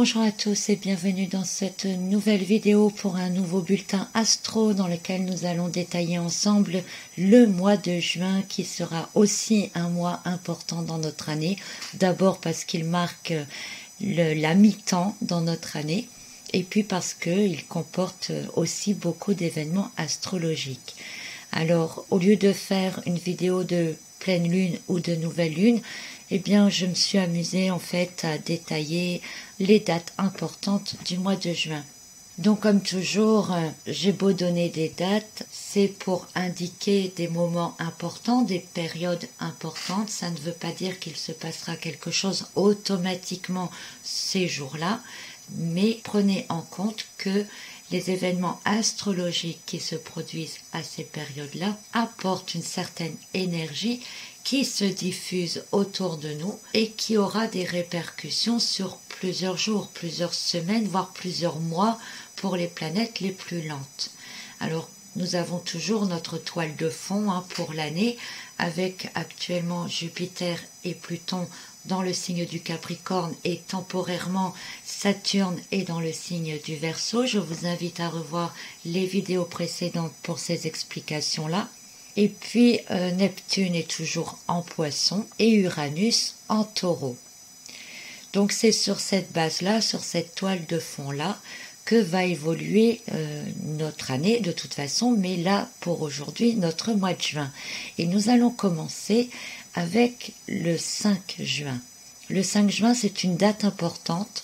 Bonjour à tous et bienvenue dans cette nouvelle vidéo pour un nouveau bulletin astro dans lequel nous allons détailler ensemble le mois de juin qui sera aussi un mois important dans notre année. D'abord parce qu'il marque la mi-temps dans notre année et puis parce qu'il comporte aussi beaucoup d'événements astrologiques. Alors au lieu de faire une vidéo de pleine lune ou de nouvelle lune, eh bien, je me suis amusée en fait à détailler les dates importantes du mois de juin. Donc comme toujours, j'ai beau donner des dates, c'est pour indiquer des moments importants, des périodes importantes. Ça ne veut pas dire qu'il se passera quelque chose automatiquement ces jours-là, mais prenez en compte que les événements astrologiques qui se produisent à ces périodes-là apportent une certaine énergie qui se diffuse autour de nous et qui aura des répercussions sur plusieurs jours, plusieurs semaines, voire plusieurs mois pour les planètes les plus lentes. Alors, nous avons toujours notre toile de fond pour l'année, avec actuellement Jupiter et Pluton dans le signe du Capricorne et temporairement Saturne est dans le signe du Verseau. Je vous invite à revoir les vidéos précédentes pour ces explications-là. Et puis Neptune est toujours en Poisson et Uranus en Taureau. Donc c'est sur cette base-là, sur cette toile de fond-là, que va évoluer notre année de toute façon, mais là pour aujourd'hui notre mois de juin. Et nous allons commencer avec le 5 juin. Le 5 juin c'est une date importante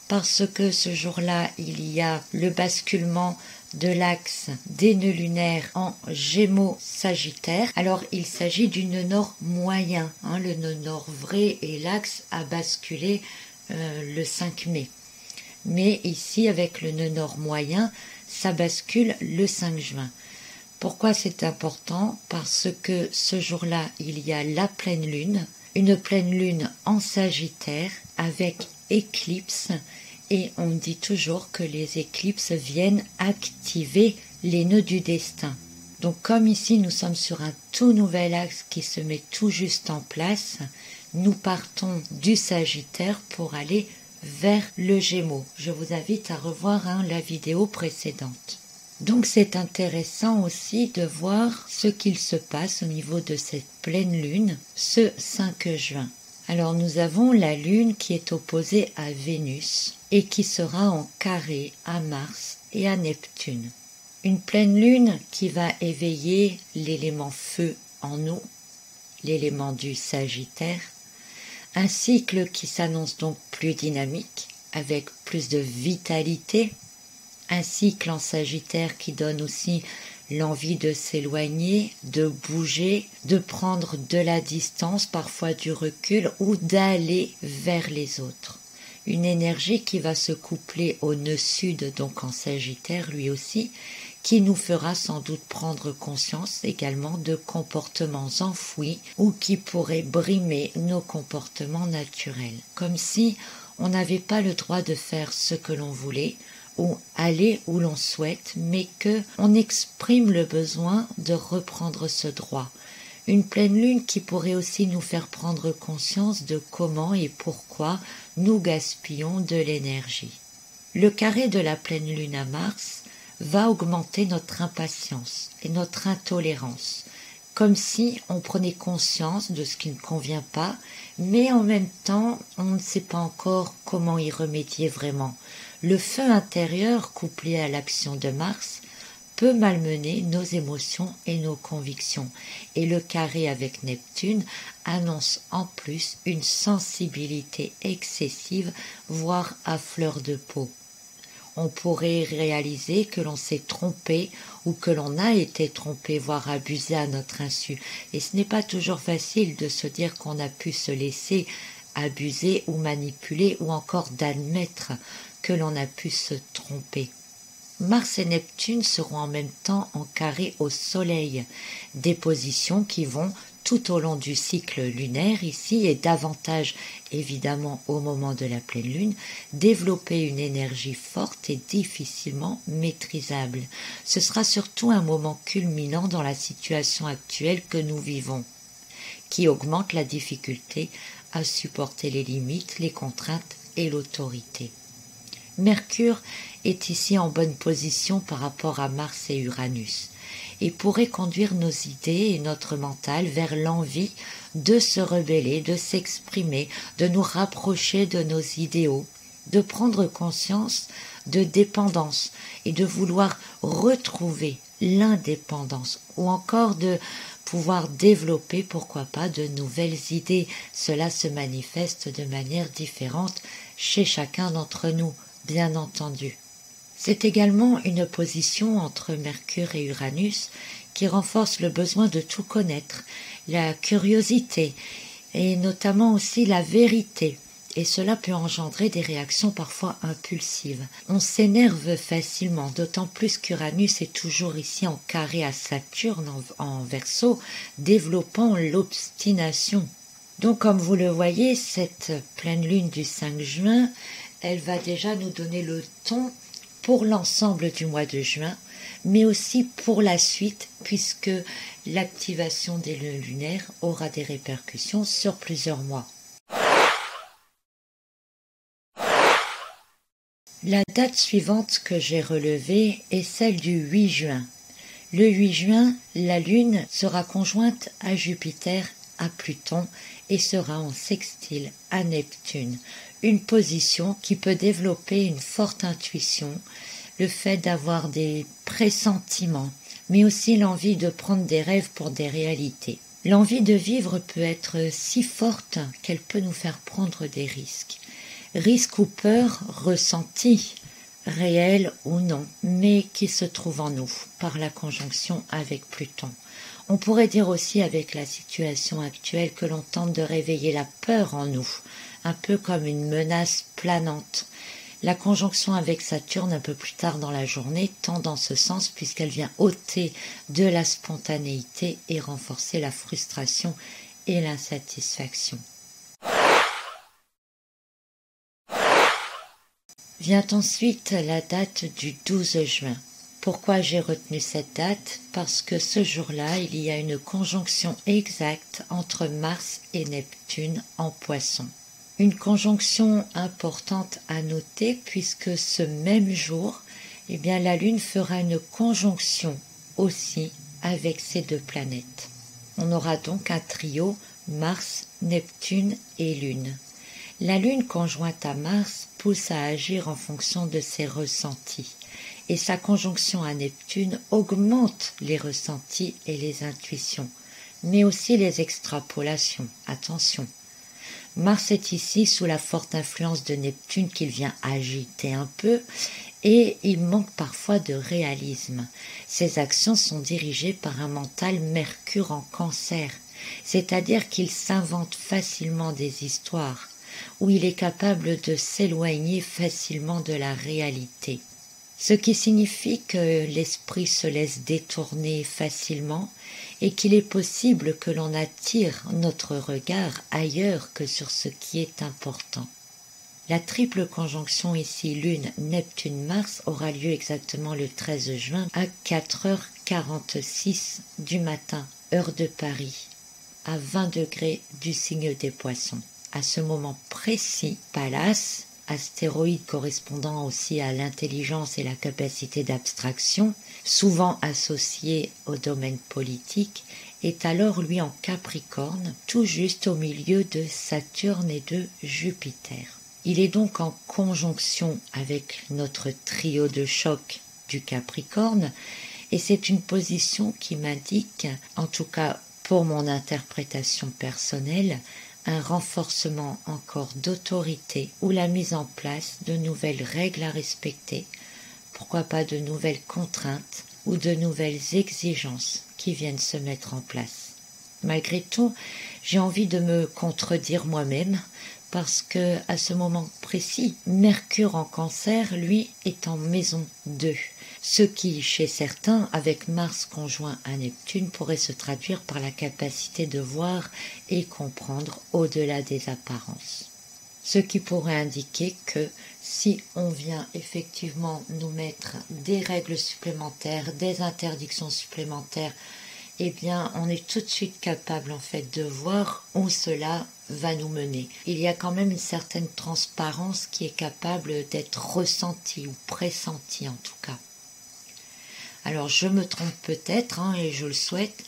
parce que ce jour-là il y a le basculement de l'axe des nœuds lunaires en Gémeaux Sagittaire. Alors il s'agit du nœud nord moyen, le nœud nord vrai et l'axe a basculé le 5 mai. Mais ici avec le nœud nord moyen, ça bascule le 5 juin. Pourquoi c'est important? Parce que ce jour-là, il y a la pleine lune, une pleine lune en Sagittaire avec éclipse. Et on dit toujours que les éclipses viennent activer les nœuds du destin. Donc comme ici nous sommes sur un tout nouvel axe qui se met tout juste en place, nous partons du Sagittaire pour aller vers le Gémeaux. Je vous invite à revoir la vidéo précédente. Donc c'est intéressant aussi de voir ce qu'il se passe au niveau de cette pleine lune ce 5 juin. Alors nous avons la Lune qui est opposée à Vénus et qui sera en carré à Mars et à Neptune. Une pleine Lune qui va éveiller l'élément feu en nous, l'élément du Sagittaire, un cycle qui s'annonce donc plus dynamique, avec plus de vitalité, un cycle en Sagittaire qui donne aussi l'envie de s'éloigner, de bouger, de prendre de la distance, parfois du recul, ou d'aller vers les autres. Une énergie qui va se coupler au nœud sud, donc en Sagittaire lui aussi, qui nous fera sans doute prendre conscience également de comportements enfouis ou qui pourraient brimer nos comportements naturels. Comme si on n'avait pas le droit de faire ce que l'on voulait, ou aller où l'on souhaite, mais que on exprime le besoin de reprendre ce droit. Une pleine lune qui pourrait aussi nous faire prendre conscience de comment et pourquoi nous gaspillons de l'énergie. Le carré de la pleine lune à Mars va augmenter notre impatience et notre intolérance, comme si on prenait conscience de ce qui ne convient pas, mais en même temps, on ne sait pas encore comment y remédier vraiment. Le feu intérieur, couplé à l'action de Mars, peut malmener nos émotions et nos convictions. Et le carré avec Neptune annonce en plus une sensibilité excessive, voire à fleur de peau. On pourrait réaliser que l'on s'est trompé ou que l'on a été trompé, voire abusé à notre insu. Et ce n'est pas toujours facile de se dire qu'on a pu se laisser abuser ou manipuler ou encore d'admettre que l'on a pu se tromper. Mars et Neptune seront en même temps en carré au Soleil, des positions qui vont tout au long du cycle lunaire ici et davantage évidemment au moment de la pleine lune, développer une énergie forte et difficilement maîtrisable. Ce sera surtout un moment culminant dans la situation actuelle que nous vivons, qui augmente la difficulté à supporter les limites, les contraintes et l'autorité. Mercure est ici en bonne position par rapport à Mars et Uranus et pourrait conduire nos idées et notre mental vers l'envie de se rebeller, de s'exprimer, de nous rapprocher de nos idéaux, de prendre conscience de dépendance et de vouloir retrouver l'indépendance ou encore de pouvoir développer, pourquoi pas, de nouvelles idées. Cela se manifeste de manière différente chez chacun d'entre nous, bien entendu. C'est également une opposition entre Mercure et Uranus qui renforce le besoin de tout connaître, la curiosité et notamment aussi la vérité. Et cela peut engendrer des réactions parfois impulsives. On s'énerve facilement, d'autant plus qu'Uranus est toujours ici en carré à Saturne en Verseau, développant l'obstination. Donc comme vous le voyez, cette pleine lune du 5 juin, elle va déjà nous donner le ton pour l'ensemble du mois de juin, mais aussi pour la suite, puisque l'activation des lunes lunaires aura des répercussions sur plusieurs mois. La date suivante que j'ai relevée est celle du 8 juin. Le 8 juin, la Lune sera conjointe à Jupiter, à Pluton et sera en sextile à Neptune. Une position qui peut développer une forte intuition, le fait d'avoir des pressentiments, mais aussi l'envie de prendre des rêves pour des réalités. L'envie de vivre peut être si forte qu'elle peut nous faire prendre des risques. Risque ou peur ressentie, réelle ou non, mais qui se trouve en nous par la conjonction avec Pluton. On pourrait dire aussi avec la situation actuelle que l'on tente de réveiller la peur en nous, un peu comme une menace planante. La conjonction avec Saturne un peu plus tard dans la journée tend dans ce sens puisqu'elle vient ôter de la spontanéité et renforcer la frustration et l'insatisfaction. Vient ensuite la date du 12 juin. Pourquoi j'ai retenu cette date? Parce que ce jour-là, il y a une conjonction exacte entre Mars et Neptune en Poisson. Une conjonction importante à noter puisque ce même jour, la Lune fera une conjonction aussi avec ces deux planètes. On aura donc un trio Mars, Neptune et Lune. La Lune conjointe à Mars pousse à agir en fonction de ses ressentis et sa conjonction à Neptune augmente les ressentis et les intuitions, mais aussi les extrapolations. Attention, Mars est ici sous la forte influence de Neptune qu'il vient agiter un peu et il manque parfois de réalisme. Ses actions sont dirigées par un mental Mercure en Cancer, c'est-à-dire qu'il s'invente facilement des histoires où il est capable de s'éloigner facilement de la réalité. Ce qui signifie que l'esprit se laisse détourner facilement et qu'il est possible que l'on attire notre regard ailleurs que sur ce qui est important. La triple conjonction ici Lune, Neptune, Mars aura lieu exactement le 13 juin à 4h46 du matin, heure de Paris, à 20 degrés du signe des Poissons. À ce moment précis, Pallas, astéroïde correspondant aussi à l'intelligence et la capacité d'abstraction, souvent associé au domaine politique, est alors lui en Capricorne, tout juste au milieu de Saturne et de Jupiter. Il est donc en conjonction avec notre trio de choc du Capricorne, et c'est une position qui m'indique, en tout cas pour mon interprétation personnelle, un renforcement encore d'autorité ou la mise en place de nouvelles règles à respecter, pourquoi pas de nouvelles contraintes ou de nouvelles exigences qui viennent se mettre en place. Malgré tout, j'ai envie de me contredire moi-même parce que à ce moment précis, Mercure en Cancer, lui, est en maison 2. Ce qui, chez certains, avec Mars conjoint à Neptune, pourrait se traduire par la capacité de voir et comprendre au-delà des apparences. Ce qui pourrait indiquer que si on vient effectivement nous mettre des règles supplémentaires, des interdictions supplémentaires eh bien, on est tout de suite capable en fait de voir où cela va nous mener. Il y a quand même une certaine transparence qui est capable d'être ressentie ou pressentie en tout cas. Alors je me trompe peut-être, et je le souhaite,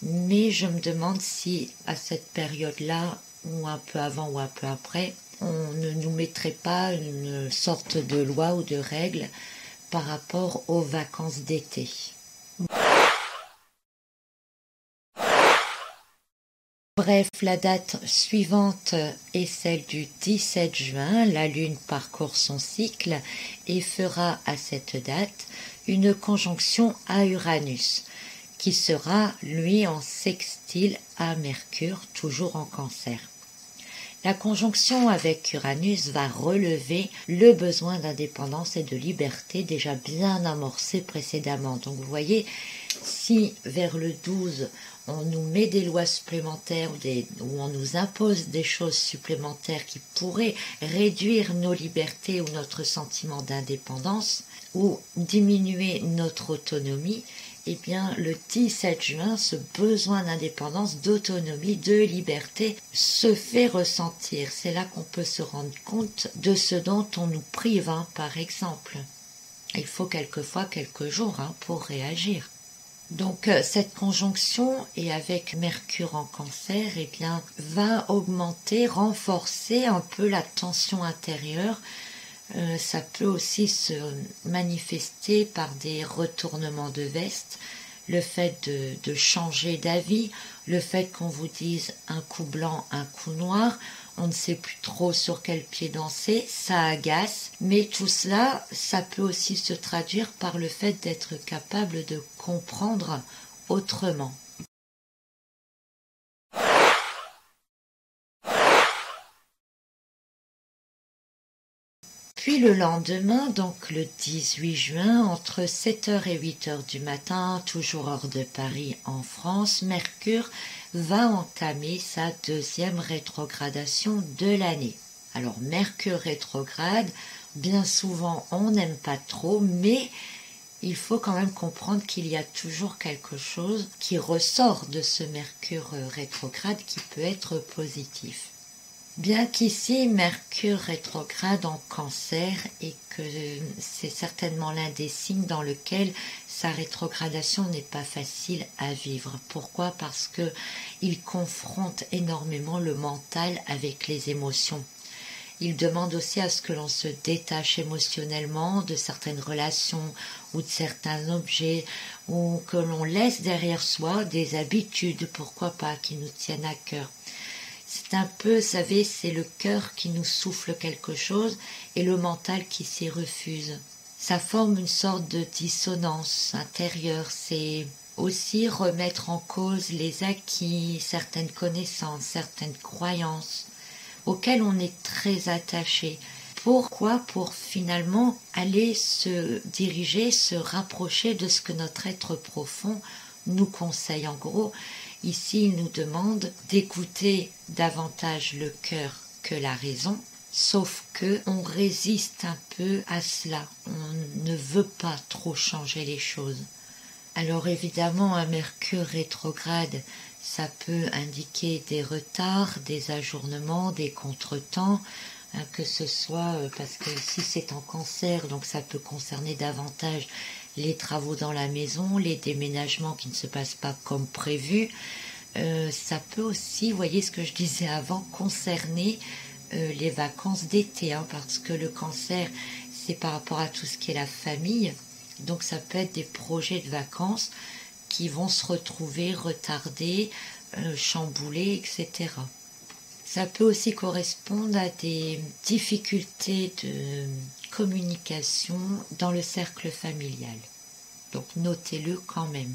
mais je me demande si à cette période-là, ou un peu avant ou un peu après, on ne nous mettrait pas une sorte de loi ou de règle par rapport aux vacances d'été. Bref, la date suivante est celle du 17 juin. La Lune parcourt son cycle et fera à cette date une conjonction à Uranus, qui sera, lui, en sextile à Mercure, toujours en Cancer. La conjonction avec Uranus va relever le besoin d'indépendance et de liberté déjà bien amorcé précédemment. Donc vous voyez, si vers le 12, on nous met des lois supplémentaires ou on nous impose des choses supplémentaires qui pourraient réduire nos libertés ou notre sentiment d'indépendance ou diminuer notre autonomie, eh bien, le 17 juin, ce besoin d'indépendance, d'autonomie, de liberté se fait ressentir. C'est là qu'on peut se rendre compte de ce dont on nous prive, par exemple. Il faut quelquefois quelques jours pour réagir. Donc, cette conjonction, et avec Mercure en Cancer, eh bien, va augmenter, renforcer un peu la tension intérieure. Ça peut aussi se manifester par des retournements de veste, le fait de changer d'avis, le fait qu'on vous dise un coup blanc, un coup noir, on ne sait plus trop sur quel pied danser, ça agace, mais tout cela, ça peut aussi se traduire par le fait d'être capable de comprendre autrement. Puis le lendemain, donc le 18 juin, entre 7h et 8h du matin, toujours hors de Paris en France, Mercure va entamer sa deuxième rétrogradation de l'année. Alors Mercure rétrograde, bien souvent on n'aime pas trop, mais il faut quand même comprendre qu'il y a toujours quelque chose qui ressort de ce Mercure rétrograde qui peut être positif. Bien qu'ici, Mercure rétrograde en Cancer et que c'est certainement l'un des signes dans lequel sa rétrogradation n'est pas facile à vivre. Pourquoi ? Parce que il confronte énormément le mental avec les émotions. Il demande aussi à ce que l'on se détache émotionnellement de certaines relations ou de certains objets, ou que l'on laisse derrière soi des habitudes, pourquoi pas, qui nous tiennent à cœur. C'est un peu, vous savez, c'est le cœur qui nous souffle quelque chose et le mental qui s'y refuse. Ça forme une sorte de dissonance intérieure. C'est aussi remettre en cause les acquis, certaines connaissances, certaines croyances auxquelles on est très attaché. Pourquoi ? Pour finalement aller se diriger, se rapprocher de ce que notre être profond nous conseille. En gros, ici, il nous demande d'écouter davantage le cœur que la raison, sauf que on résiste un peu à cela. On ne veut pas trop changer les choses. Alors évidemment, un Mercure rétrograde, ça peut indiquer des retards, des ajournements, des contretemps, que ce soit parce que ici c'est en Cancer, donc ça peut concerner davantage les travaux dans la maison, les déménagements qui ne se passent pas comme prévu. Ça peut aussi, vous voyez ce que je disais avant, concerner les vacances d'été, parce que le Cancer, c'est par rapport à tout ce qui est la famille. Donc ça peut être des projets de vacances qui vont se retrouver retardés, chamboulés, etc. Ça peut aussi correspondre à des difficultés de communication dans le cercle familial. Donc notez-le quand même.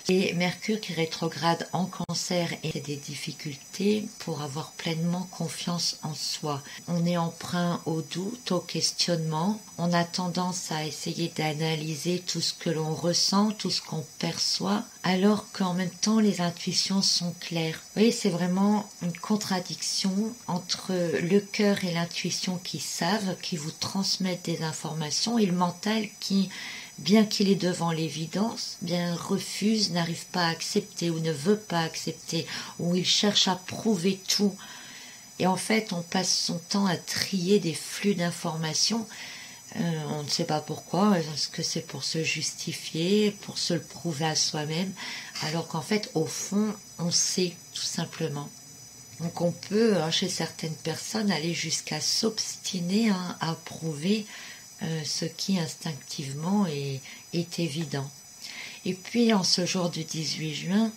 Et Mercure qui rétrograde en Cancer et des difficultés pour avoir pleinement confiance en soi. On est emprunt au doute, au questionnement. On a tendance à essayer d'analyser tout ce que l'on ressent, tout ce qu'on perçoit, alors qu'en même temps les intuitions sont claires. Vous voyez, c'est vraiment une contradiction entre le cœur et l'intuition qui savent, qui vous transmettent des informations, et le mental qui bien qu'il est devant l'évidence, bien refuse, n'arrive pas à accepter ou ne veut pas accepter, ou il cherche à prouver tout. Et en fait, on passe son temps à trier des flux d'informations. On ne sait pas pourquoi, est-ce que c'est pour se justifier, pour se le prouver à soi-même, alors qu'en fait, au fond, on sait tout simplement. Donc on peut, chez certaines personnes, aller jusqu'à s'obstiner à prouver ce qui instinctivement est évident. Et puis en ce jour du 18 juin,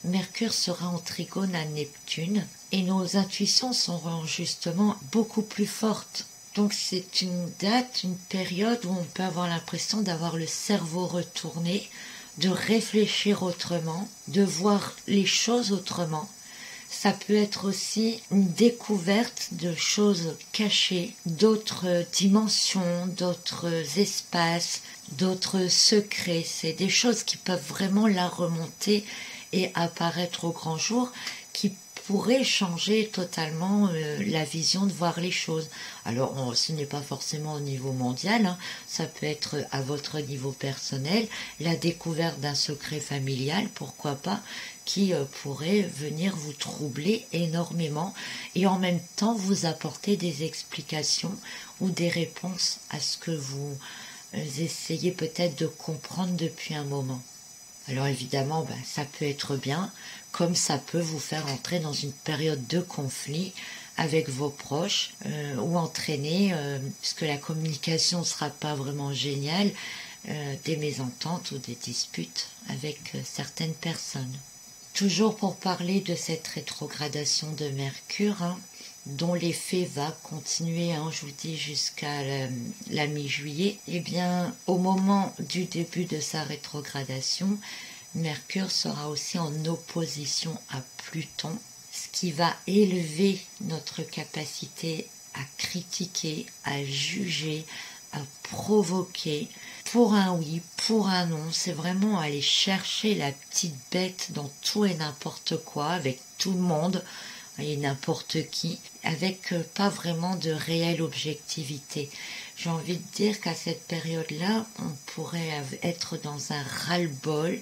Mercure sera en trigone à Neptune et nos intuitions seront justement beaucoup plus fortes. Donc c'est une date, une période où on peut avoir l'impression d'avoir le cerveau retourné, de réfléchir autrement, de voir les choses autrement. Ça peut être aussi une découverte de choses cachées, d'autres dimensions, d'autres espaces, d'autres secrets. C'est des choses qui peuvent vraiment la remonter et apparaître au grand jour, qui pourraient changer totalement la vision de voir les choses. Alors, ce n'est pas forcément au niveau mondial, ça peut être à votre niveau personnel, la découverte d'un secret familial, pourquoi pas, qui pourrait venir vous troubler énormément et en même temps vous apporter des explications ou des réponses à ce que vous essayez peut-être de comprendre depuis un moment. Alors évidemment, ça peut être bien, comme ça peut vous faire entrer dans une période de conflit avec vos proches ou entraîner, puisque la communication ne sera pas vraiment géniale, des mésententes ou des disputes avec certaines personnes. Toujours pour parler de cette rétrogradation de Mercure, dont l'effet va continuer, je vous dis, jusqu'à la mi-juillet, eh bien, au moment du début de sa rétrogradation, Mercure sera aussi en opposition à Pluton, ce qui va élever notre capacité à critiquer, à juger, à provoquer, pour un oui, pour un non. C'est vraiment aller chercher la petite bête dans tout et n'importe quoi, avec tout le monde et n'importe qui, avec pas vraiment de réelle objectivité. J'ai envie de dire qu'à cette période-là, on pourrait être dans un ras-le-bol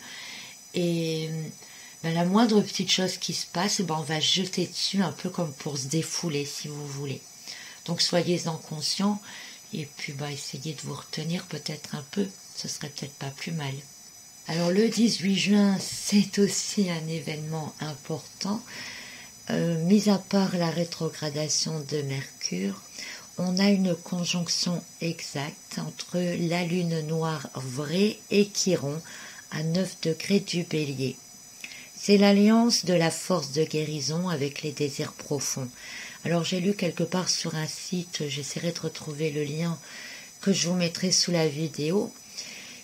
et la moindre petite chose qui se passe, on va se jeter dessus un peu comme pour se défouler, si vous voulez. Donc soyez-en conscients et puis essayez de vous retenir peut-être un peu, ce serait peut-être pas plus mal. Alors le 18 juin, c'est aussi un événement important. Mis à part la rétrogradation de Mercure, on a une conjonction exacte entre la lune noire vraie et Chiron à 9 degrés du Bélier. C'est l'alliance de la force de guérison avec les désirs profonds. Alors j'ai lu quelque part sur un site, j'essaierai de retrouver le lien que je vous mettrai sous la vidéo,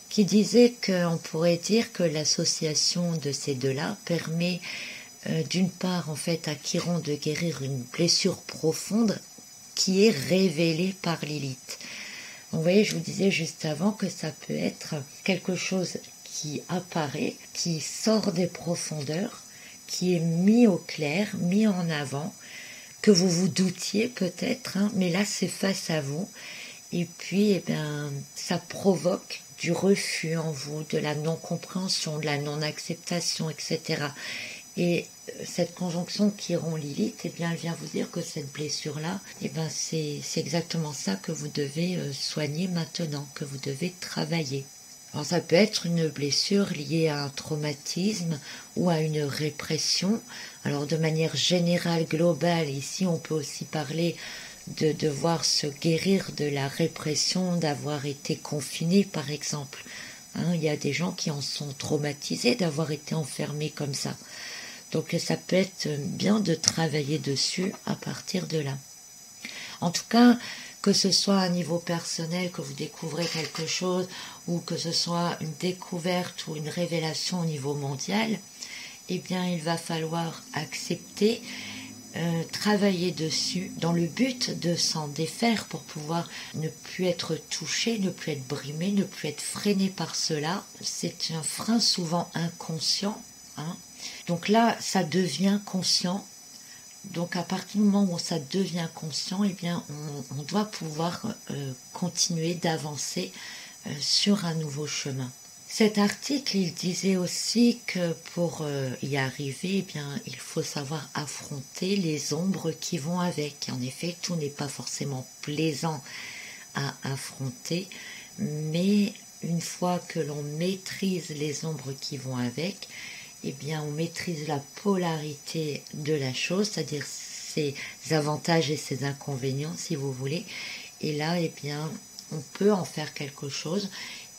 qui disait qu'on pourrait dire que l'association de ces deux-là permet d'une part en fait à Chiron de guérir une blessure profonde qui est révélée par Lilith. Vous voyez, je vous disais juste avant que ça peut être quelque chose qui apparaît, qui sort des profondeurs, qui est mis au clair, mis en avant, que vous vous doutiez peut-être, mais là c'est face à vous, et puis ça provoque du refus en vous, de la non-compréhension, de la non-acceptation, etc. Et cette conjonction Chiron-Lilith, elle vient vous dire que cette blessure-là, c'est exactement ça que vous devez soigner maintenant, que vous devez travailler. Alors ça peut être une blessure liée à un traumatisme ou à une répression. Alors de manière générale, globale, ici on peut aussi parler de devoir se guérir de la répression, d'avoir été confiné par exemple. Il y a des gens qui en sont traumatisés d'avoir été enfermés comme ça. Donc ça peut être bien de travailler dessus à partir de là. En tout cas, que ce soit à un niveau personnel, que vous découvrez quelque chose, ou que ce soit une découverte ou une révélation au niveau mondial, il va falloir accepter, travailler dessus dans le but de s'en défaire pour pouvoir ne plus être touché, ne plus être brimé, ne plus être freiné par cela. C'est un frein souvent inconscient, Donc là, ça devient conscient. Donc à partir du moment où ça devient conscient, on doit pouvoir continuer d'avancer sur un nouveau chemin. Cet article, il disait aussi que pour y arriver, eh bien, il faut savoir affronter les ombres qui vont avec. En effet, tout n'est pas forcément plaisant à affronter, mais une fois que l'on maîtrise les ombres qui vont avec, eh bien, on maîtrise la polarité de la chose, c'est-à-dire ses avantages et ses inconvénients, si vous voulez. Et là, eh bien, on peut en faire quelque chose.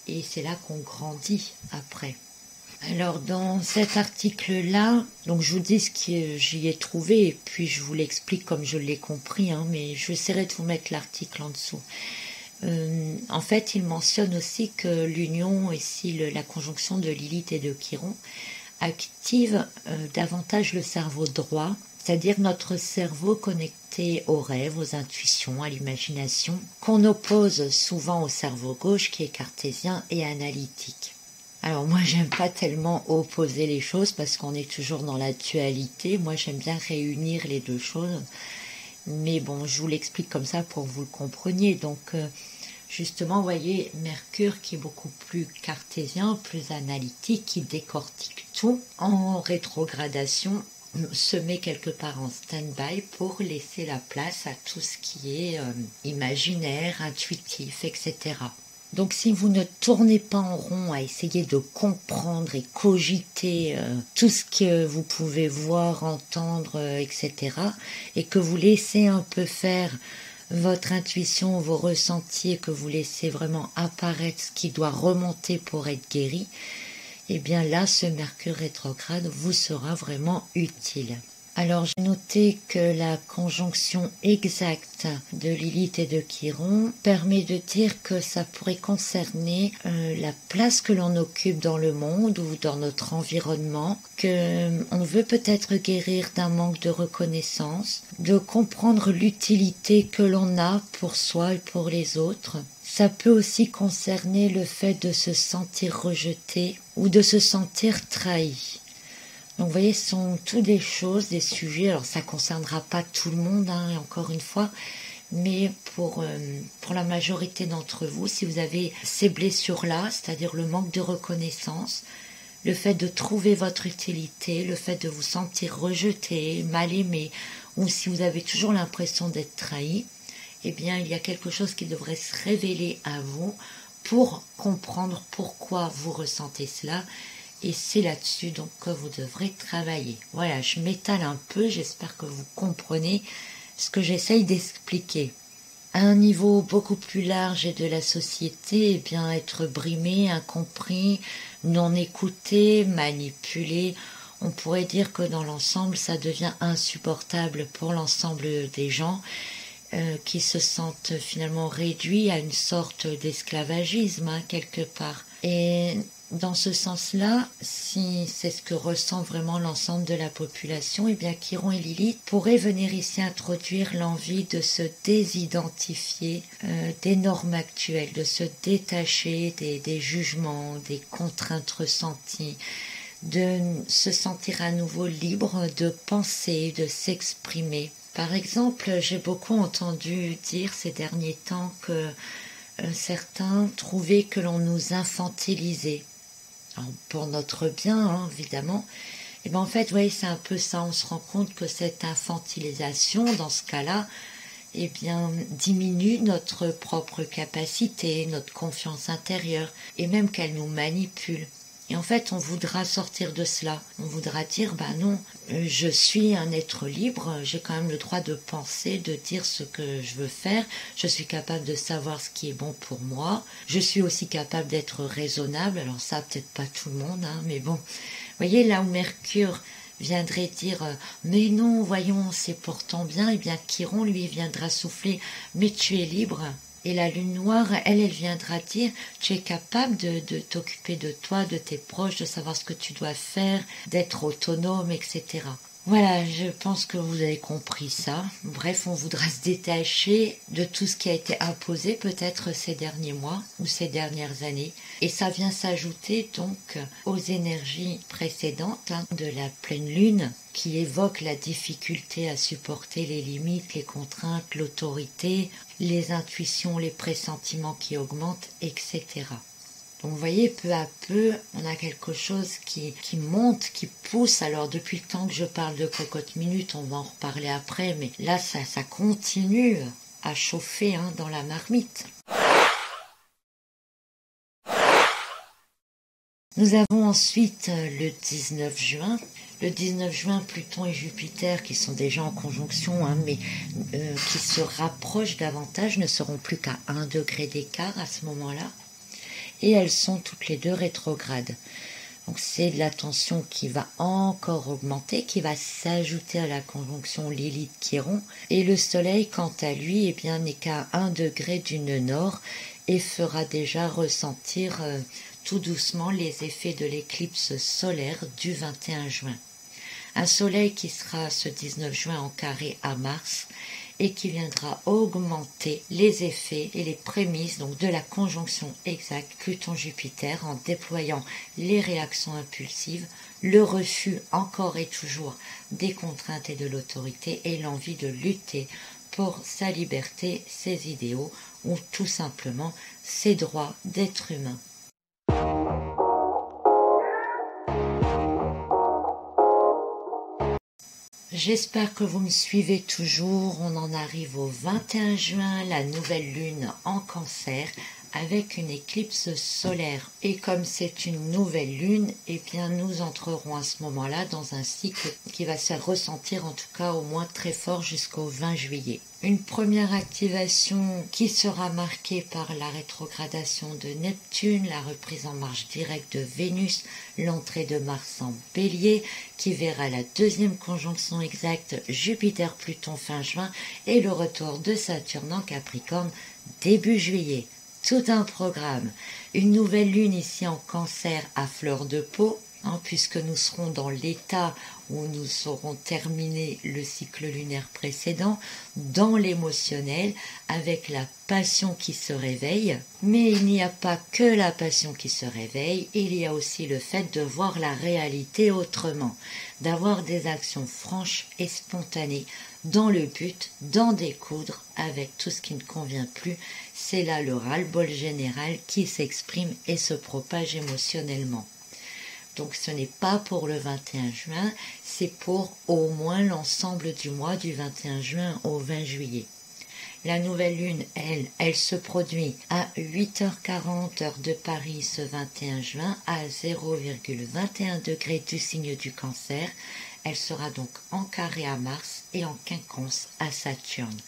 Et c'est là qu'on grandit après. Alors dans cet article-là, donc je vous dis ce que j'y ai trouvé et puis je vous l'explique comme je l'ai compris, mais j'essaierai de vous mettre l'article en dessous. En fait, il mentionne aussi que l'union, ici la conjonction de Lilith et de Chiron, active davantage le cerveau droit, c'est-à-dire notre cerveau connecté aux rêves, aux intuitions, à l'imagination, qu'on oppose souvent au cerveau gauche qui est cartésien et analytique. Alors moi j'aime pas tellement opposer les choses parce qu'on est toujours dans la dualité, moi j'aime bien réunir les deux choses, mais bon je vous l'explique comme ça pour que vous le compreniez. Donc justement vous voyez Mercure qui est beaucoup plus cartésien, plus analytique, qui décortique tout en rétrogradation, se met quelque part en stand-by pour laisser la place à tout ce qui est imaginaire, intuitif, etc. Donc si vous ne tournez pas en rond à essayer de comprendre et cogiter tout ce que vous pouvez voir, entendre, etc., et que vous laissez un peu faire votre intuition, vos ressentis, et que vous laissez vraiment apparaître ce qui doit remonter pour être guéri, eh bien là, ce Mercure rétrograde vous sera vraiment utile. Alors, j'ai noté que la conjonction exacte de Lilith et de Chiron permet de dire que ça pourrait concerner la place que l'on occupe dans le monde ou dans notre environnement, qu'on veut peut-être guérir d'un manque de reconnaissance, de comprendre l'utilité que l'on a pour soi et pour les autres. Ça peut aussi concerner le fait de se sentir rejeté ou de se sentir trahi. Donc vous voyez, ce sont toutes des choses, des sujets, alors ça ne concernera pas tout le monde, encore une fois, mais pour la majorité d'entre vous, si vous avez ces blessures-là, c'est-à-dire le manque de reconnaissance, le fait de trouver votre utilité, le fait de vous sentir rejeté, mal aimé, ou si vous avez toujours l'impression d'être trahi, eh bien il y a quelque chose qui devrait se révéler à vous pour comprendre pourquoi vous ressentez cela. Et c'est là-dessus donc que vous devrez travailler. Voilà, je m'étale un peu, j'espère que vous comprenez ce que j'essaye d'expliquer. À un niveau beaucoup plus large et de la société, eh bien être brimé, incompris, non écouté, manipulé, on pourrait dire que dans l'ensemble, ça devient insupportable pour l'ensemble des gens qui se sentent finalement réduits à une sorte d'esclavagisme, quelque part. Et dans ce sens-là, si c'est ce que ressent vraiment l'ensemble de la population, eh bien Chiron et Lilith pourraient venir ici introduire l'envie de se désidentifier des normes actuelles, de se détacher des jugements, des contraintes ressenties, de se sentir à nouveau libre de penser, de s'exprimer. Par exemple, j'ai beaucoup entendu dire ces derniers temps que certains trouvaient que l'on nous infantilisait. Alors, pour notre bien, évidemment. Et bien en fait, vous voyez, c'est un peu ça. On se rend compte que cette infantilisation, dans ce cas-là, eh bien, diminue notre propre capacité, notre confiance intérieure, et même qu'elle nous manipule. Et en fait, on voudra sortir de cela. On voudra dire, non, je suis un être libre, j'ai quand même le droit de penser, de dire ce que je veux faire, je suis capable de savoir ce qui est bon pour moi, je suis aussi capable d'être raisonnable, alors ça, peut-être pas tout le monde, mais bon. Vous voyez, là où Mercure viendrait dire, mais non, voyons, c'est pourtant bien, et bien Chiron, lui, viendra souffler, mais tu es libre. Et la lune noire, elle viendra dire, tu es capable de t'occuper de toi, de tes proches, de savoir ce que tu dois faire, d'être autonome, etc. Voilà, je pense que vous avez compris ça. Bref, on voudra se détacher de tout ce qui a été imposé peut-être ces derniers mois ou ces dernières années. Et ça vient s'ajouter donc aux énergies précédentes de la pleine lune qui évoque la difficulté à supporter les limites, les contraintes, l'autorité, les intuitions, les pressentiments qui augmentent, etc. Donc vous voyez, peu à peu, on a quelque chose qui monte, qui pousse. Alors depuis le temps que je parle de cocotte minute, on va en reparler après, mais là ça continue à chauffer dans la marmite. Nous avons ensuite le 19 juin. Le 19 juin, Pluton et Jupiter, qui sont déjà en conjonction, mais qui se rapprochent davantage, ne seront plus qu'à 1 degré d'écart à ce moment-là. Et elles sont toutes les deux rétrogrades. Donc c'est la tension qui va encore augmenter, qui va s'ajouter à la conjonction Lilith-Chiron. Et le Soleil, quant à lui, n'est qu'à 1 degré du nœud nord et fera déjà ressentir tout doucement les effets de l'éclipse solaire du 21 juin. Un Soleil qui sera ce 19 juin en carré à Mars et qui viendra augmenter les effets et les prémices donc de la conjonction exacte Pluton-Jupiter en déployant les réactions impulsives, le refus encore et toujours des contraintes et de l'autorité et l'envie de lutter pour sa liberté, ses idéaux ou tout simplement ses droits d'être humain. J'espère que vous me suivez toujours. On en arrive au 21 juin, la nouvelle lune en Cancer, avec une éclipse solaire. Et comme c'est une nouvelle lune, nous entrerons à ce moment-là dans un cycle qui va se ressentir en tout cas au moins très fort jusqu'au 20 juillet. Une première activation qui sera marquée par la rétrogradation de Neptune, la reprise en marche directe de Vénus, l'entrée de Mars en Bélier, qui verra la deuxième conjonction exacte Jupiter-Pluton fin juin et le retour de Saturne en Capricorne début juillet. Tout un programme. Une nouvelle lune ici en Cancer à fleur de peau, puisque nous serons dans l'état où nous aurons terminé le cycle lunaire précédent, dans l'émotionnel, avec la passion qui se réveille. Mais il n'y a pas que la passion qui se réveille, il y a aussi le fait de voir la réalité autrement, d'avoir des actions franches et spontanées, dans le but d'en découdre avec tout ce qui ne convient plus. C'est là le ras-le-bol général qui s'exprime et se propage émotionnellement. Donc ce n'est pas pour le 21 juin, c'est pour au moins l'ensemble du mois du 21 juin au 20 juillet. La nouvelle lune, elle se produit à 8h40 heure de Paris ce 21 juin à 0,21 degré du signe du Cancer. Elle sera donc en carré à Mars et en quinconce à Saturne.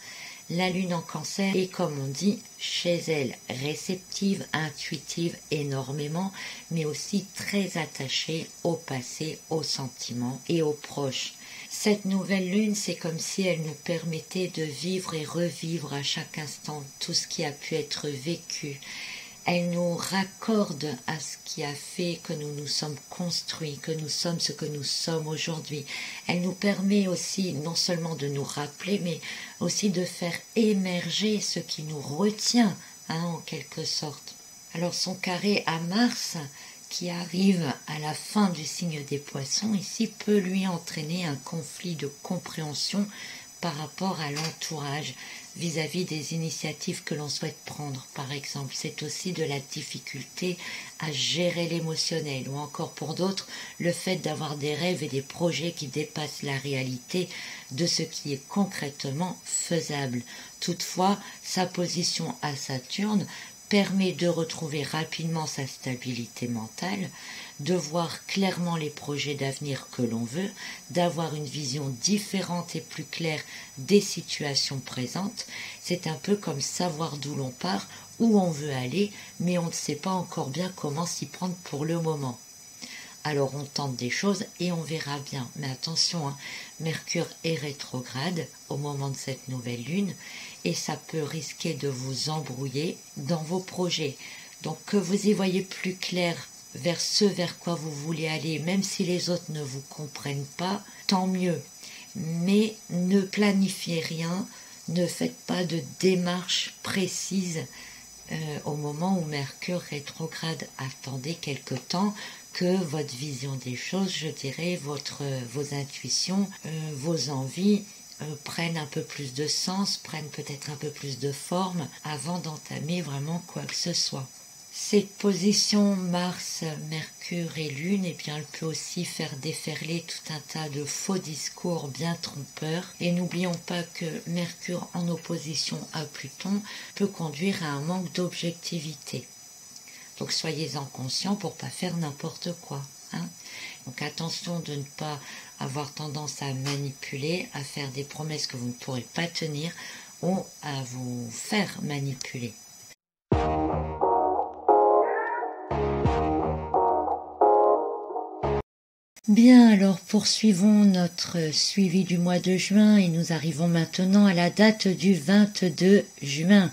La lune en Cancer est, comme on dit, chez elle réceptive, intuitive énormément, mais aussi très attachée au passé, aux sentiments et aux proches. Cette nouvelle lune, c'est comme si elle nous permettait de vivre et revivre à chaque instant tout ce qui a pu être vécu. Elle nous raccorde à ce qui a fait que nous nous sommes construits, que nous sommes ce que nous sommes aujourd'hui. Elle nous permet aussi non seulement de nous rappeler, mais aussi de faire émerger ce qui nous retient, en quelque sorte. Alors son carré à Mars, qui arrive à la fin du signe des Poissons, ici peut lui entraîner un conflit de compréhension par rapport à l'entourage, vis-à-vis des initiatives que l'on souhaite prendre, par exemple. C'est aussi de la difficulté à gérer l'émotionnel, ou encore pour d'autres, le fait d'avoir des rêves et des projets qui dépassent la réalité de ce qui est concrètement faisable. Toutefois, sa position à Saturne permet de retrouver rapidement sa stabilité mentale, de voir clairement les projets d'avenir que l'on veut, d'avoir une vision différente et plus claire des situations présentes. C'est un peu comme savoir d'où l'on part, où on veut aller, mais on ne sait pas encore bien comment s'y prendre pour le moment. Alors on tente des choses et on verra bien. Mais attention, Mercure est rétrograde au moment de cette nouvelle lune et ça peut risquer de vous embrouiller dans vos projets. Donc que vous y voyez plus clair vers ce vers quoi vous voulez aller, même si les autres ne vous comprennent pas, tant mieux. Mais ne planifiez rien, ne faites pas de démarche précise au moment où Mercure rétrograde. Attendez quelque temps que votre vision des choses, je dirais, vos intuitions, vos envies prennent un peu plus de sens, prennent peut-être un peu plus de forme avant d'entamer vraiment quoi que ce soit. Cette position Mars, Mercure et Lune, eh bien, elle peut aussi faire déferler tout un tas de faux discours bien trompeurs. Et n'oublions pas que Mercure en opposition à Pluton peut conduire à un manque d'objectivité. Donc soyez-en conscients pour ne pas faire n'importe quoi. Hein. Donc attention de ne pas avoir tendance à manipuler, à faire des promesses que vous ne pourrez pas tenir ou à vous faire manipuler. Bien, alors poursuivons notre suivi du mois de juin et nous arrivons maintenant à la date du 22 juin.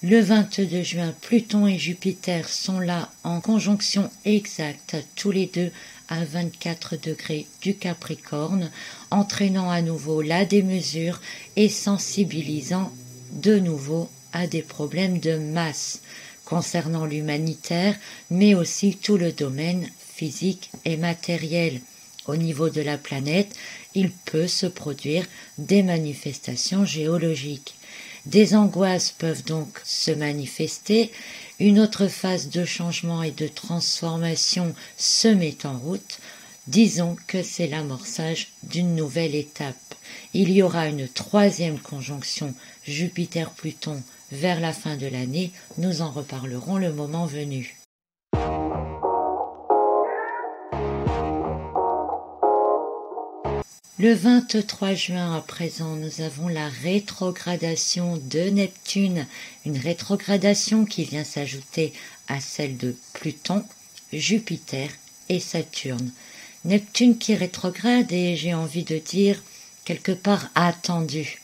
Le 22 juin, Pluton et Jupiter sont là en conjonction exacte, tous les deux à 24 degrés du Capricorne, entraînant à nouveau la démesure et sensibilisant de nouveau à des problèmes de masse concernant l'humanitaire, mais aussi tout le domaine physique et matériel. Au niveau de la planète, il peut se produire des manifestations géologiques. Des angoisses peuvent donc se manifester, une autre phase de changement et de transformation se met en route. Disons que c'est l'amorçage d'une nouvelle étape. Il y aura une troisième conjonction Jupiter-Pluton vers la fin de l'année, nous en reparlerons le moment venu. Le 23 juin à présent, nous avons la rétrogradation de Neptune, une rétrogradation qui vient s'ajouter à celle de Pluton, Jupiter et Saturne. Neptune qui rétrograde et j'ai envie de dire quelque part attendu.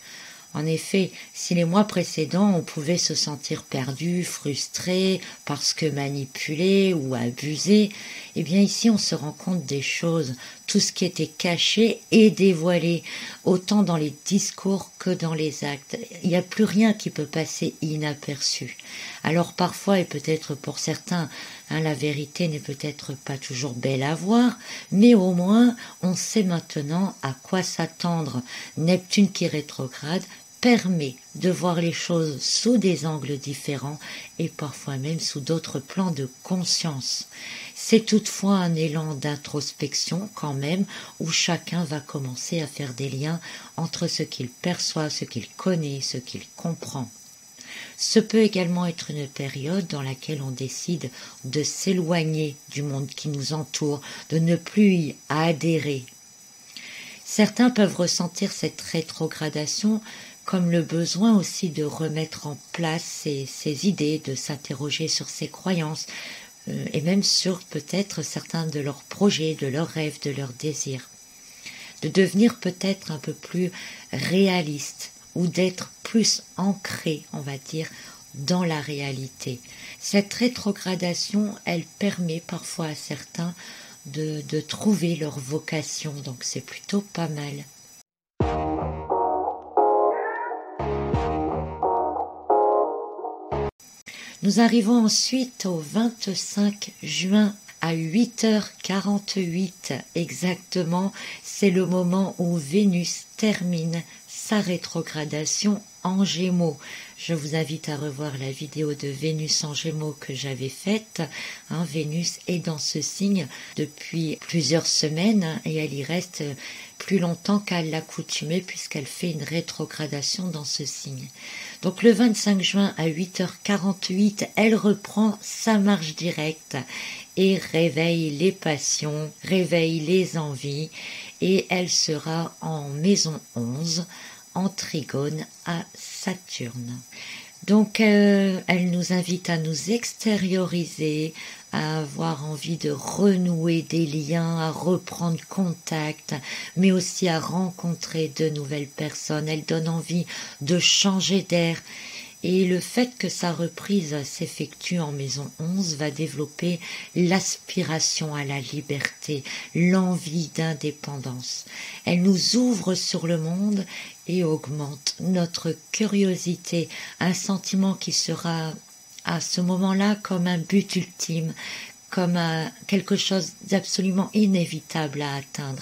En effet, si les mois précédents on pouvait se sentir perdu, frustré, parce que manipulé ou abusé, eh bien ici on se rend compte des choses. Tout ce qui était caché est dévoilé, autant dans les discours que dans les actes. Il n'y a plus rien qui peut passer inaperçu. Alors parfois, et peut-être pour certains, la vérité n'est peut-être pas toujours belle à voir, mais au moins on sait maintenant à quoi s'attendre. Neptune qui rétrograde permet de voir les choses sous des angles différents et parfois même sous d'autres plans de conscience. C'est toutefois un élan d'introspection quand même où chacun va commencer à faire des liens entre ce qu'il perçoit, ce qu'il connaît, ce qu'il comprend. Ce peut également être une période dans laquelle on décide de s'éloigner du monde qui nous entoure, de ne plus y adhérer. Certains peuvent ressentir cette rétrogradation comme le besoin aussi de remettre en place ses idées, de s'interroger sur ses croyances, et même sur peut-être certains de leurs projets, de leurs rêves, de leurs désirs. De devenir peut-être un peu plus réaliste ou d'être plus ancré, on va dire, dans la réalité. Cette rétrogradation, elle permet parfois à certains de trouver leur vocation, donc c'est plutôt pas mal. Nous arrivons ensuite au 25 juin à 8h48 exactement. C'est le moment où Vénus termine sa rétrogradation en Gémeaux. Je vous invite à revoir la vidéo de Vénus en Gémeaux que j'avais faite. Vénus est dans ce signe depuis plusieurs semaines et elle y reste plus longtemps qu'à l'accoutumée puisqu'elle fait une rétrogradation dans ce signe. Donc le 25 juin à 8h48, elle reprend sa marche directe et réveille les passions, réveille les envies et elle sera en maison 11, en trigone à Saturne. Donc elle nous invite à nous extérioriser, à avoir envie de renouer des liens, à reprendre contact, mais aussi à rencontrer de nouvelles personnes. Elle donne envie de changer d'air Et le fait que sa reprise s'effectue en maison 11 va développer l'aspiration à la liberté, l'envie d'indépendance. Elle nous ouvre sur le monde et augmente notre curiosité, un sentiment qui sera à ce moment-là comme un but ultime, comme quelque chose d'absolument inévitable à atteindre.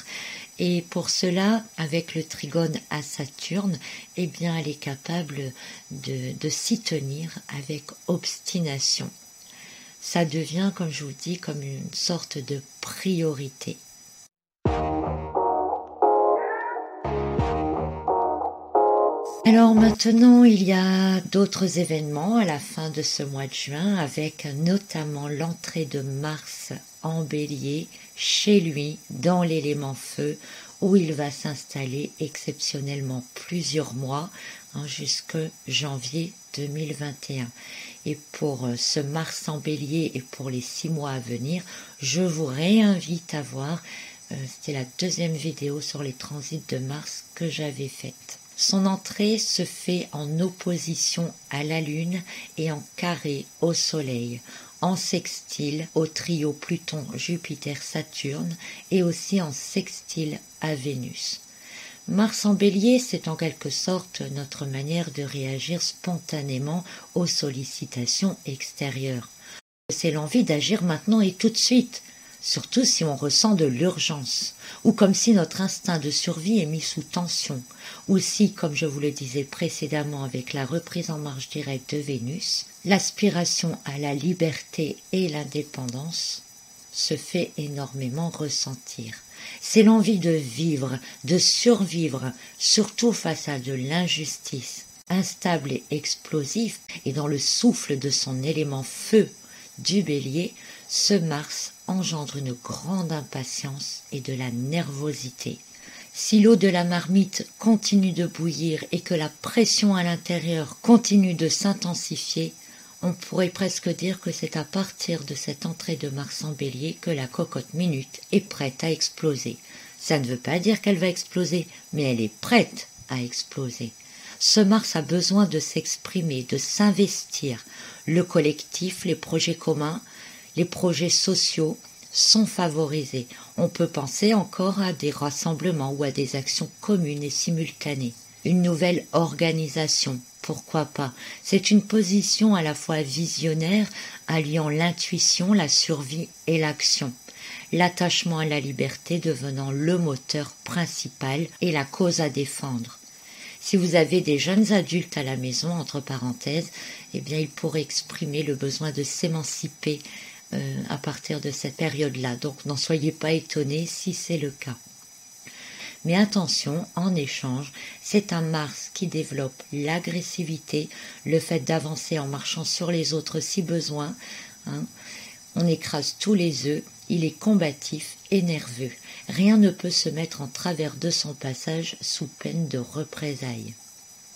Et pour cela, avec le trigone à Saturne, eh bien, elle est capable de s'y tenir avec obstination. Ça devient, comme je vous dis, comme une sorte de priorité. Alors maintenant, il y a d'autres événements à la fin de ce mois de juin, avec notamment l'entrée de Mars en Bélier chez lui dans l'élément feu, où il va s'installer exceptionnellement plusieurs mois, jusque janvier 2021. Et pour ce Mars en Bélier et pour les 6 mois à venir, je vous réinvite à voir, c'était la deuxième vidéo sur les transits de Mars que j'avais faite. Son entrée se fait en opposition à la Lune et en carré au Soleil, en sextile au trio Pluton, Jupiter, Saturne et aussi en sextile à Vénus. Mars en Bélier, c'est en quelque sorte notre manière de réagir spontanément aux sollicitations extérieures. C'est l'envie d'agir maintenant et tout de suite, surtout si on ressent de l'urgence, ou comme si notre instinct de survie est mis sous tension, ou si, comme je vous le disais précédemment avec la reprise en marche directe de Vénus, l'aspiration à la liberté et l'indépendance se fait énormément ressentir. C'est l'envie de vivre, de survivre, surtout face à de l'injustice, instable et explosif, et dans le souffle de son élément feu du Bélier, ce Mars engendre une grande impatience et de la nervosité. Si l'eau de la marmite continue de bouillir et que la pression à l'intérieur continue de s'intensifier, on pourrait presque dire que c'est à partir de cette entrée de Mars en Bélier que la cocotte minute est prête à exploser. Ça ne veut pas dire qu'elle va exploser, mais elle est prête à exploser. Ce Mars a besoin de s'exprimer, de s'investir. Le collectif, les projets communs, les projets sociaux sont favorisés. On peut penser encore à des rassemblements ou à des actions communes et simultanées. Une nouvelle organisation, pourquoi pas? C'est une position à la fois visionnaire, alliant l'intuition, la survie et l'action. L'attachement à la liberté devenant le moteur principal et la cause à défendre. Si vous avez des jeunes adultes à la maison, entre parenthèses, eh bien, ils pourraient exprimer le besoin de s'émanciper à partir de cette période-là. Donc, n'en soyez pas étonnés si c'est le cas. Mais attention, en échange, c'est un Mars qui développe l'agressivité, le fait d'avancer en marchant sur les autres si besoin. On écrase tous les œufs, il est combatif et nerveux. Rien ne peut se mettre en travers de son passage sous peine de représailles.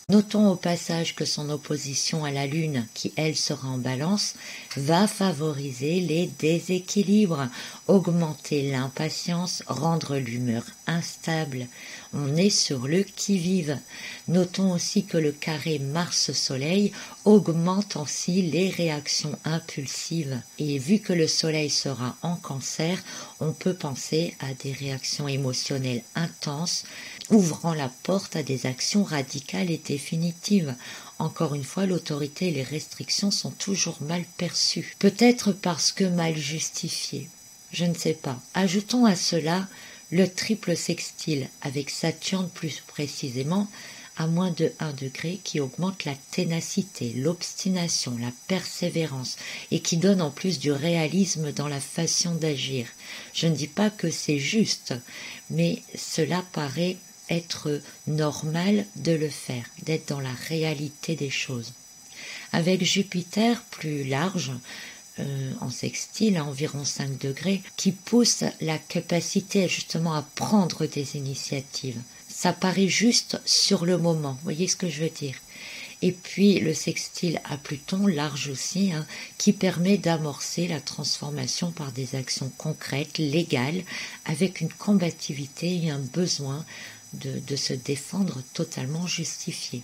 Notons au passage que son opposition à la Lune, qui elle sera en balance, va favoriser les déséquilibres, augmenter l'impatience, rendre l'humeur instable. On est sur le qui-vive. Notons aussi que le carré Mars-Soleil augmente aussi les réactions impulsives. Et vu que le Soleil sera en Cancer, on peut penser à des réactions émotionnelles intenses, ouvrant la porte à des actions radicales et définitives. Encore une fois, l'autorité et les restrictions sont toujours mal perçues. Peut-être parce que mal justifiées. Je ne sais pas. Ajoutons à cela le triple sextile, avec Saturne plus précisément, à moins de 1 degré, qui augmente la ténacité, l'obstination, la persévérance, et qui donne en plus du réalisme dans la façon d'agir. Je ne dis pas que c'est juste, mais cela paraît être normal de le faire, d'être dans la réalité des choses. Avec Jupiter plus large, en sextile à environ 5 degrés, qui pousse la capacité justement à prendre des initiatives. Ça paraît juste sur le moment, vous voyez ce que je veux dire. Et puis le sextile à Pluton, large aussi, qui permet d'amorcer la transformation par des actions concrètes, légales, avec une combativité et un besoin de se défendre totalement justifié.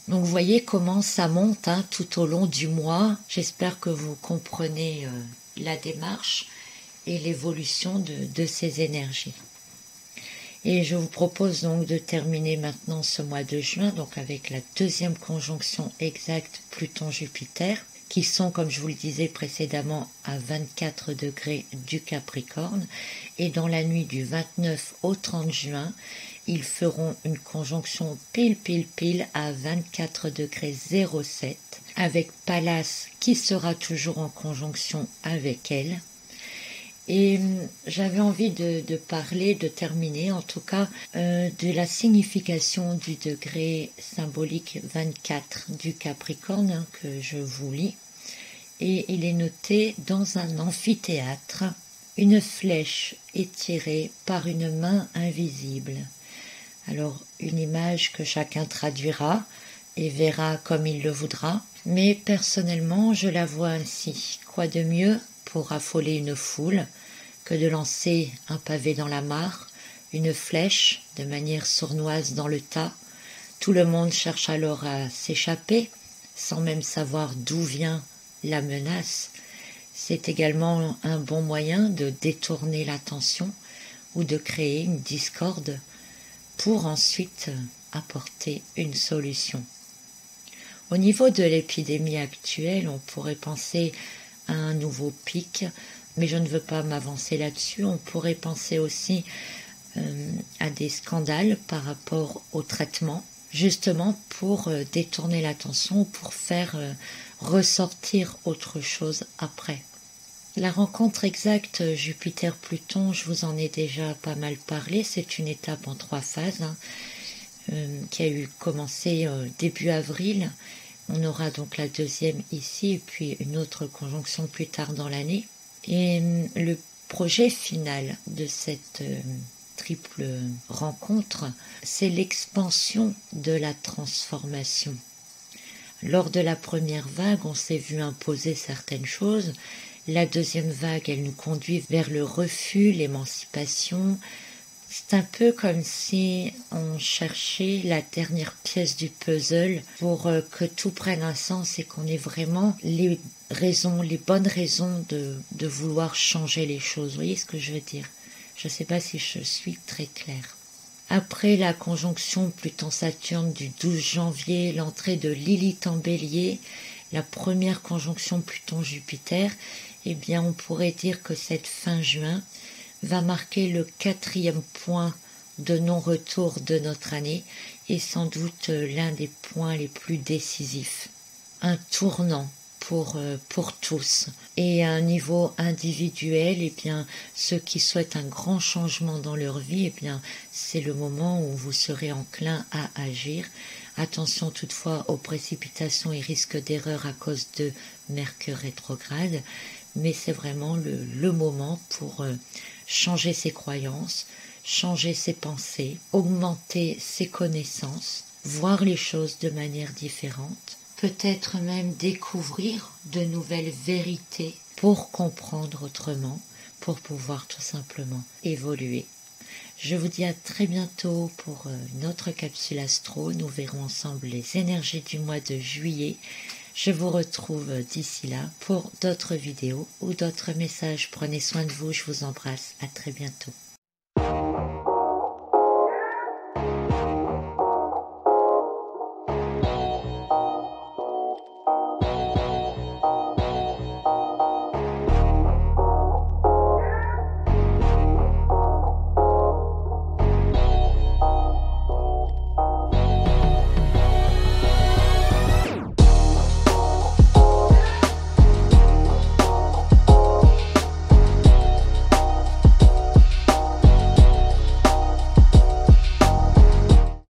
Donc vous voyez comment ça monte tout au long du mois. J'espère que vous comprenez la démarche et l'évolution de ces énergies. Et je vous propose donc de terminer maintenant ce mois de juin, donc avec la deuxième conjonction exacte Pluton-Jupiter, qui sont, comme je vous le disais précédemment, à 24 degrés du Capricorne. Et dans la nuit du 29 au 30 juin, ils feront une conjonction pile à 24 degrés 07, avec Pallas qui sera toujours en conjonction avec elle. Et j'avais envie de parler, de terminer en tout cas, de la signification du degré symbolique 24 du Capricorne que je vous lis. Et il est noté dans un amphithéâtre, une flèche est tirée par une main invisible. Alors une image que chacun traduira et verra comme il le voudra, mais personnellement je la vois ainsi. Quoi de mieux pour affoler une foule que de lancer un pavé dans la mare, une flèche de manière sournoise dans le tas. Tout le monde cherche alors à s'échapper, sans même savoir d'où vient la menace. C'est également un bon moyen de détourner l'attention ou de créer une discorde pour ensuite apporter une solution. Au niveau de l'épidémie actuelle, on pourrait penser à un nouveau pic, mais je ne veux pas m'avancer là-dessus. On pourrait penser aussi à des scandales par rapport au traitement, justement pour détourner l'attention, pour faire ressortir autre chose après. La rencontre exacte Jupiter-Pluton, je vous en ai déjà pas mal parlé, c'est une étape en 3 phases qui a eu commencé début avril. On aura donc la deuxième ici et puis une autre conjonction plus tard dans l'année. Et le projet final de cette triple rencontre, c'est l'expansion de la transformation. Lors de la première vague, on s'est vu imposer certaines choses. La deuxième vague, elle nous conduit vers le refus, l'émancipation. C'est un peu comme si on cherchait la dernière pièce du puzzle pour que tout prenne un sens et qu'on ait vraiment les bonnes raisons de vouloir changer les choses. Vous voyez ce que je veux dire? Je ne sais pas si je suis très claire. Après la conjonction Pluton-Saturne du 12 janvier, l'entrée de Lilith en Bélier, la première conjonction Pluton-Jupiter, eh bien on pourrait dire que cette fin juin va marquer le 4e point de non-retour de notre année et sans doute l'un des points les plus décisifs. Un tournant pour tous. Et à un niveau individuel, eh bien, ceux qui souhaitent un grand changement dans leur vie, eh bien, c'est le moment où vous serez enclin à agir. Attention toutefois aux précipitations et risques d'erreur à cause de Mercure rétrograde, mais c'est vraiment le moment pour changer ses croyances, changer ses pensées, augmenter ses connaissances, voir les choses de manière différente, peut-être même découvrir de nouvelles vérités pour comprendre autrement, pour pouvoir tout simplement évoluer. Je vous dis à très bientôt pour une autre capsule astro. Nous verrons ensemble les énergies du mois de juillet. Je vous retrouve d'ici là pour d'autres vidéos ou d'autres messages. Prenez soin de vous, je vous embrasse. À très bientôt.